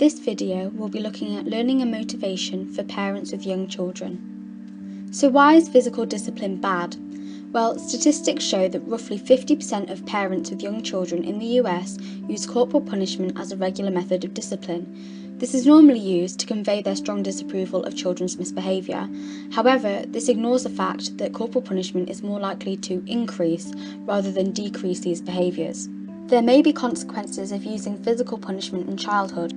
This video will be looking at learning and motivation for parents with young children. So why is physical discipline bad? Well, statistics show that roughly 50% of parents with young children in the US use corporal punishment as a regular method of discipline. This is normally used to convey their strong disapproval of children's misbehaviour. However, this ignores the fact that corporal punishment is more likely to increase rather than decrease these behaviours. There may be consequences of using physical punishment in childhood.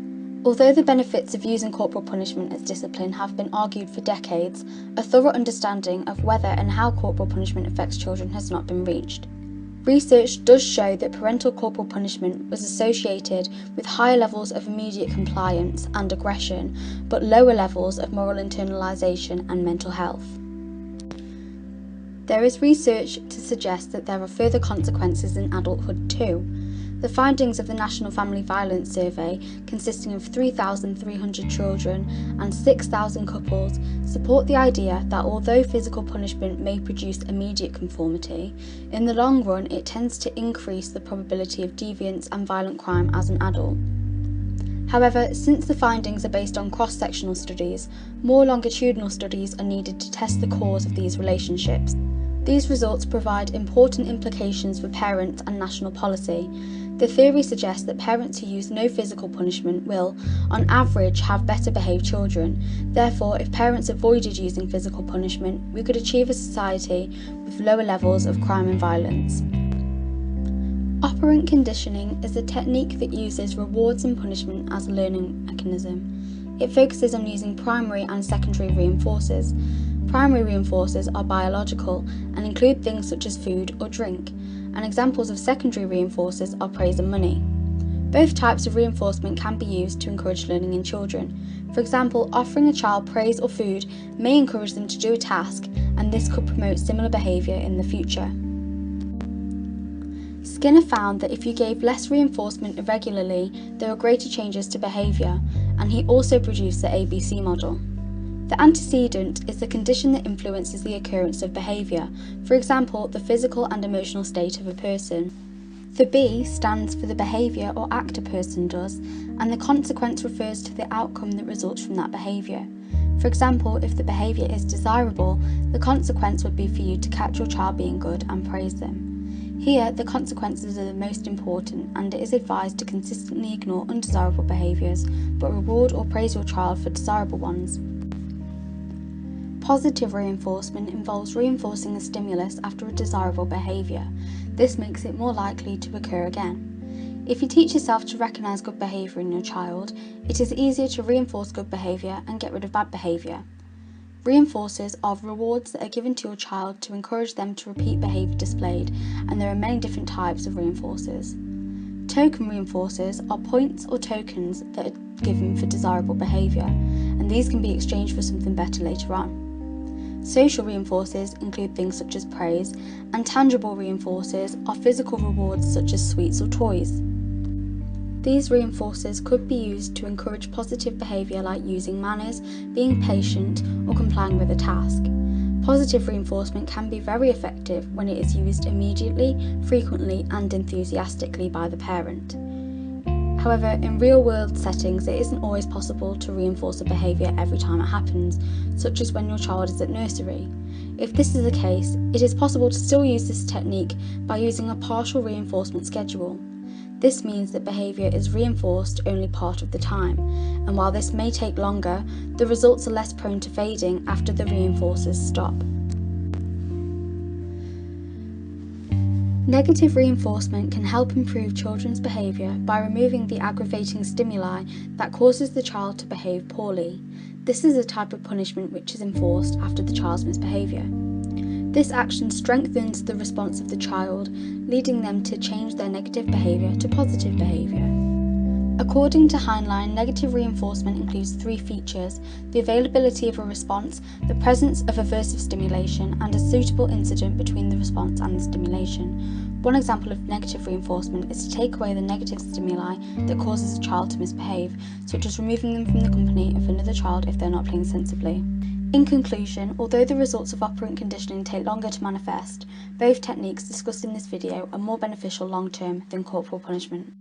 Although the benefits of using corporal punishment as discipline have been argued for decades, a thorough understanding of whether and how corporal punishment affects children has not been reached. Research does show that parental corporal punishment was associated with higher levels of immediate compliance and aggression, but lower levels of moral internalisation and mental health. There is research to suggest that there are further consequences in adulthood too. The findings of the National Family Violence Survey, consisting of 3,300 children and 6,000 couples, support the idea that although physical punishment may produce immediate conformity, in the long run it tends to increase the probability of deviance and violent crime as an adult. However, since the findings are based on cross-sectional studies, more longitudinal studies are needed to test the cause of these relationships. These results provide important implications for parents and national policy. The theory suggests that parents who use no physical punishment will, on average, have better behaved children. Therefore, if parents avoided using physical punishment, we could achieve a society with lower levels of crime and violence. Operant conditioning is a technique that uses rewards and punishment as a learning mechanism. It focuses on using primary and secondary reinforcers. Primary reinforcers are biological and include things such as food or drink, and examples of secondary reinforcers are praise and money. Both types of reinforcement can be used to encourage learning in children. For example, offering a child praise or food may encourage them to do a task, and this could promote similar behaviour in the future. Skinner found that if you gave less reinforcement irregularly, there were greater changes to behaviour, and he also produced the ABC model. The antecedent is the condition that influences the occurrence of behaviour, for example, the physical and emotional state of a person. The B stands for the behaviour or act a person does, and the consequence refers to the outcome that results from that behaviour. For example, if the behaviour is desirable, the consequence would be for you to catch your child being good and praise them. Here, the consequences are the most important, and it is advised to consistently ignore undesirable behaviours, but reward or praise your child for desirable ones. Positive reinforcement involves reinforcing a stimulus after a desirable behaviour. This makes it more likely to occur again. If you teach yourself to recognise good behaviour in your child, it is easier to reinforce good behaviour and get rid of bad behaviour. Reinforcers are rewards that are given to your child to encourage them to repeat behaviour displayed, and there are many different types of reinforcers. Token reinforcers are points or tokens that are given for desirable behaviour, and these can be exchanged for something better later on. Social reinforcers include things such as praise, and tangible reinforcers are physical rewards such as sweets or toys. These reinforcers could be used to encourage positive behaviour like using manners, being patient, or complying with a task. Positive reinforcement can be very effective when it is used immediately, frequently, and enthusiastically by the parent. However, in real-world settings, it isn't always possible to reinforce a behaviour every time it happens, such as when your child is at nursery. If this is the case, it is possible to still use this technique by using a partial reinforcement schedule. This means that behaviour is reinforced only part of the time, and while this may take longer, the results are less prone to fading after the reinforcers stop. Negative reinforcement can help improve children's behaviour by removing the aggravating stimuli that causes the child to behave poorly. This is a type of punishment which is enforced after the child's misbehaviour. This action strengthens the response of the child, leading them to change their negative behaviour to positive behaviour. According to Heinlein, negative reinforcement includes three features: the availability of a response, the presence of aversive stimulation, and a suitable incident between the response and the stimulation. One example of negative reinforcement is to take away the negative stimuli that causes a child to misbehave, such as removing them from the company of another child if they're not playing sensibly. In conclusion, although the results of operant conditioning take longer to manifest, both techniques discussed in this video are more beneficial long-term than corporal punishment.